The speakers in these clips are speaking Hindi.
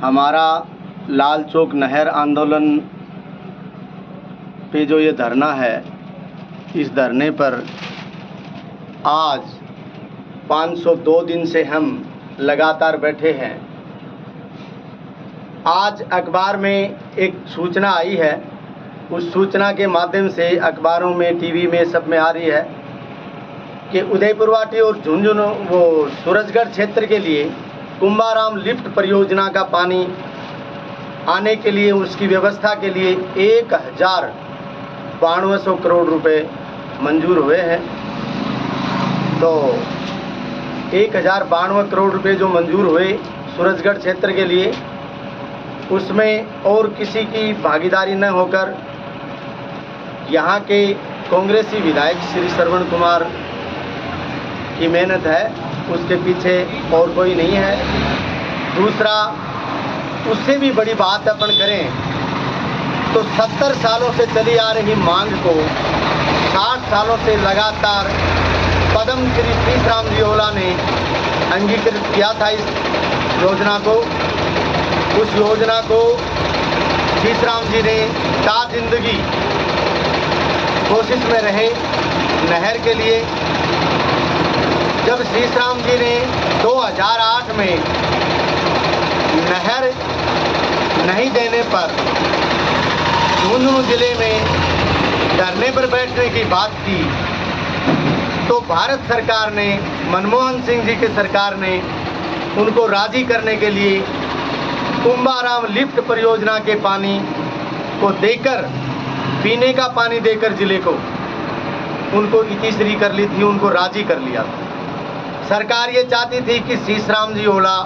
हमारा लाल चौक नहर आंदोलन पे जो ये धरना है, इस धरने पर आज 502 दिन से हम लगातार बैठे हैं। आज अखबार में एक सूचना आई है, उस सूचना के माध्यम से अखबारों में, टीवी में, सब में आ रही है कि उदयपुरवाटी और झुंझुनू सूरजगढ़ क्षेत्र के लिए कुंभाराम लिफ्ट परियोजना का पानी आने के लिए, उसकी व्यवस्था के लिए 1,92 करोड़ रुपए मंजूर हुए हैं। तो 1,092 करोड़ रुपए जो मंजूर हुए सूरजगढ़ क्षेत्र के लिए, उसमें और किसी की भागीदारी न होकर यहाँ के कांग्रेसी विधायक श्री श्रवण कुमार की मेहनत है, उसके पीछे और कोई नहीं है। दूसरा, उससे भी बड़ी बात अपन करें तो 70 सालों से चली आ रही मांग को 60 सालों से लगातार पद्म श्री शीशराम जी ओला ने अंगीकृत किया था। इस योजना को, उस योजना को शीशराम जी ने ता जिंदगी कोशिश में रहे नहर के लिए। जब शीशराम जी ने 2008 में नहर नहीं देने पर झुंझुनू जिले में धरने पर बैठने की बात की, तो भारत सरकार ने, मनमोहन सिंह जी की सरकार ने उनको राजी करने के लिए कुंभाराम लिफ्ट परियोजना के पानी को देकर, पीने का पानी देकर जिले को उनको इतिश्री कर ली थी, उनको राजी कर लिया था। सरकार ये चाहती थी कि शीशराम जी ओला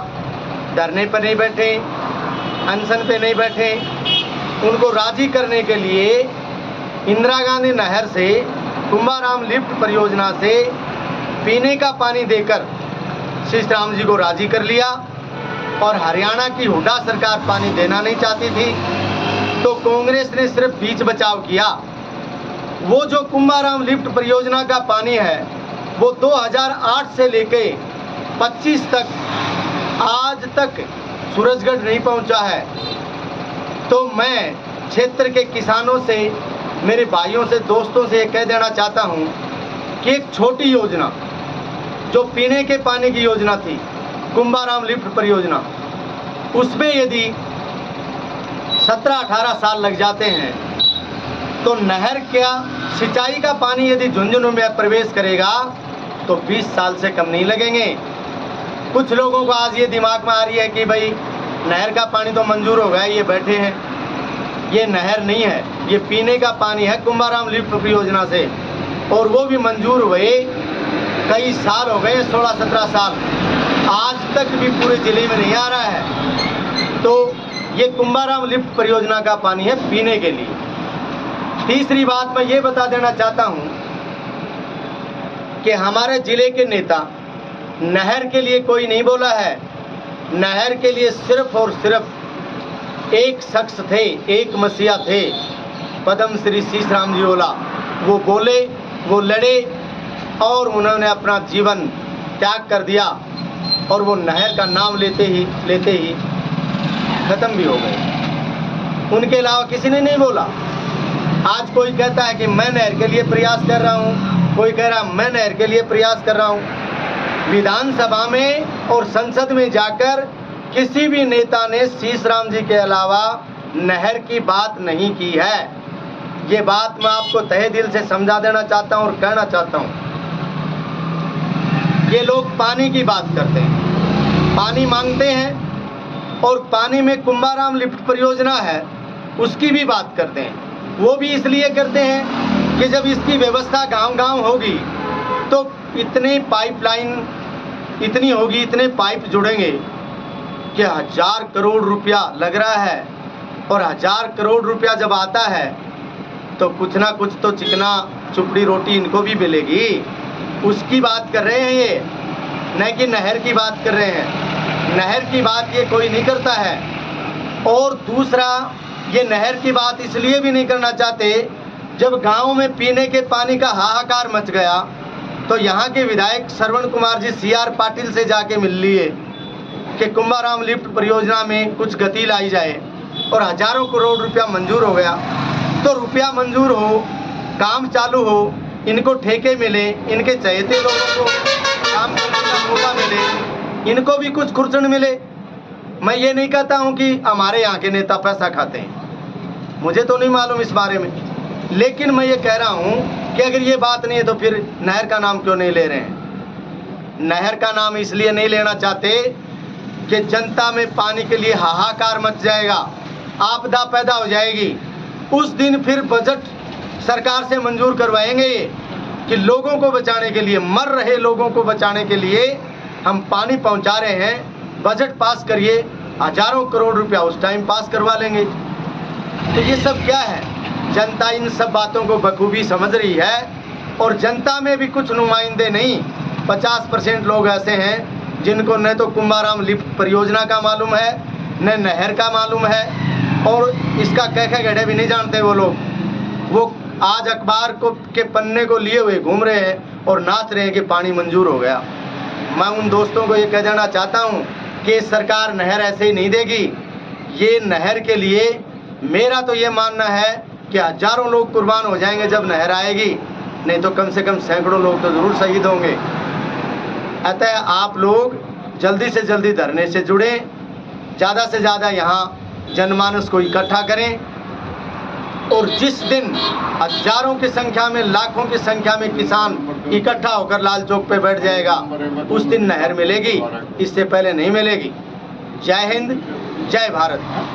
धरने पर नहीं बैठे, अनशन पे नहीं बैठे। उनको राजी करने के लिए इंदिरा गांधी नहर से, कुंभाराम लिफ्ट परियोजना से पीने का पानी देकर शीशराम जी को राजी कर लिया। और हरियाणा की हुड्डा सरकार पानी देना नहीं चाहती थी, तो कांग्रेस ने सिर्फ बीच बचाव किया। वो जो कुंभाराम लिफ्ट परियोजना का पानी है, वो 2008 से लेके 25 तक आज तक सूरजगढ़ नहीं पहुंचा है। तो मैं क्षेत्र के किसानों से, मेरे भाइयों से, दोस्तों से कह देना चाहता हूं कि एक छोटी योजना जो पीने के पानी की योजना थी, कुंभाराम लिफ्ट परियोजना, उसमें यदि 17-18 साल लग जाते हैं, तो नहर क्या सिंचाई का पानी यदि झुंझुनू में प्रवेश करेगा तो 20 साल से कम नहीं लगेंगे। कुछ लोगों को आज ये दिमाग में आ रही है कि भाई नहर का पानी तो मंजूर हो गया, ये बैठे हैं। ये नहर नहीं है, ये पीने का पानी है कुंभाराम लिफ्ट परियोजना से, और वो भी मंजूर हुए कई साल हो गए, 16-17 साल, आज तक भी पूरे जिले में नहीं आ रहा है। तो ये कुंभाराम लिफ्ट परियोजना का पानी है पीने के लिए। तीसरी बात मैं ये बता देना चाहता हूँ कि हमारे जिले के नेता नहर के लिए कोई नहीं बोला है। नहर के लिए सिर्फ और सिर्फ एक शख्स थे, एक मसीहा थे, पद्म श्री शीशराम जी ओला। वो बोले, वो लड़े और उन्होंने अपना जीवन त्याग कर दिया, और वो नहर का नाम लेते ही खत्म भी हो गए। उनके अलावा किसी ने नहीं बोला। आज कोई कहता है कि मैं नहर के लिए प्रयास कर रहा हूँ, कोई कह रहा मैं नहर के लिए प्रयास कर रहा हूँ। विधानसभा में और संसद में जाकर किसी भी नेता ने शीशराम जी के अलावा नहर की बात नहीं की है। ये बात मैं आपको तहे दिल से समझा देना चाहता हूँ और कहना चाहता हूँ। ये लोग पानी की बात करते हैं, पानी मांगते हैं, और पानी में कुंभाराम लिफ्ट परियोजना है उसकी भी बात करते हैं। वो भी इसलिए करते हैं कि जब इसकी व्यवस्था गांव-गांव होगी तो इतने पाइपलाइन इतनी होगी, इतने पाइप जुड़ेंगे कि 1000 करोड़ रुपया लग रहा है, और 1000 करोड़ रुपया जब आता है तो कुछ ना कुछ तो चिकना चुपड़ी रोटी इनको भी मिलेगी। उसकी बात कर रहे हैं ये, न कि नहर की बात कर रहे हैं। नहर की बात ये कोई नहीं करता है। और दूसरा, ये नहर की बात इसलिए भी नहीं करना चाहते, जब गांव में पीने के पानी का हाहाकार मच गया तो यहाँ के विधायक श्रवण कुमार जी CR पाटिल से जाके मिल लिए। कि कुंभाराम लिफ्ट परियोजना में कुछ गति लाई जाए और हजारों करोड़ रुपया मंजूर हो गया, तो रुपया मंजूर हो, काम चालू हो, इनको ठेके मिले, इनके चहेते लोगों को काम करने का मौका मिले, इनको भी कुछ खुर्चन मिले। मैं ये नहीं कहता हूँ कि हमारे यहाँ के नेता पैसा खाते हैं, मुझे तो नहीं मालूम इस बारे में, लेकिन मैं ये कह रहा हूँ कि अगर ये बात नहीं है तो फिर नहर का नाम क्यों नहीं ले रहे हैं? नहर का नाम इसलिए नहीं लेना चाहते कि जनता में पानी के लिए हाहाकार मच जाएगा, आपदा पैदा हो जाएगी। उस दिन फिर बजट सरकार से मंजूर करवाएंगे कि लोगों को बचाने के लिए, मर रहे लोगों को बचाने के लिए हम पानी पहुंचा रहे हैं, बजट पास करिए, हजारों करोड़ रुपया उस टाइम पास करवा लेंगे। तो ये सब क्या है? जनता इन सब बातों को बखूबी समझ रही है और जनता में भी कुछ नुमाइंदे नहीं, 50% लोग ऐसे हैं जिनको न तो कुंभाराम लिफ्ट परियोजना का मालूम है, न नहर का मालूम है, और इसका कह गढ़े भी नहीं जानते वो लोग। वो आज अखबार को के पन्ने को लिए हुए घूम रहे हैं और नाच रहे हैं कि पानी मंजूर हो गया। मैं उन दोस्तों को ये कह देना चाहता हूँ कि सरकार नहर ऐसे ही नहीं देगी। ये नहर के लिए मेरा तो ये मानना है कि हजारों लोग कुर्बान हो जाएंगे जब नहर आएगी, नहीं तो कम से कम सैकड़ों लोग तो ज़रूर शहीद होंगे। अतः आप लोग जल्दी से जल्दी धरने से जुड़ें, ज़्यादा से ज़्यादा यहाँ जनमानस को इकट्ठा करें, और जिस दिन हजारों की संख्या में, लाखों की संख्या में किसान इकट्ठा होकर लाल चौक पे बैठ जाएगा, उस दिन नहर मिलेगी, इससे पहले नहीं मिलेगी। जय हिंद, जय भारत।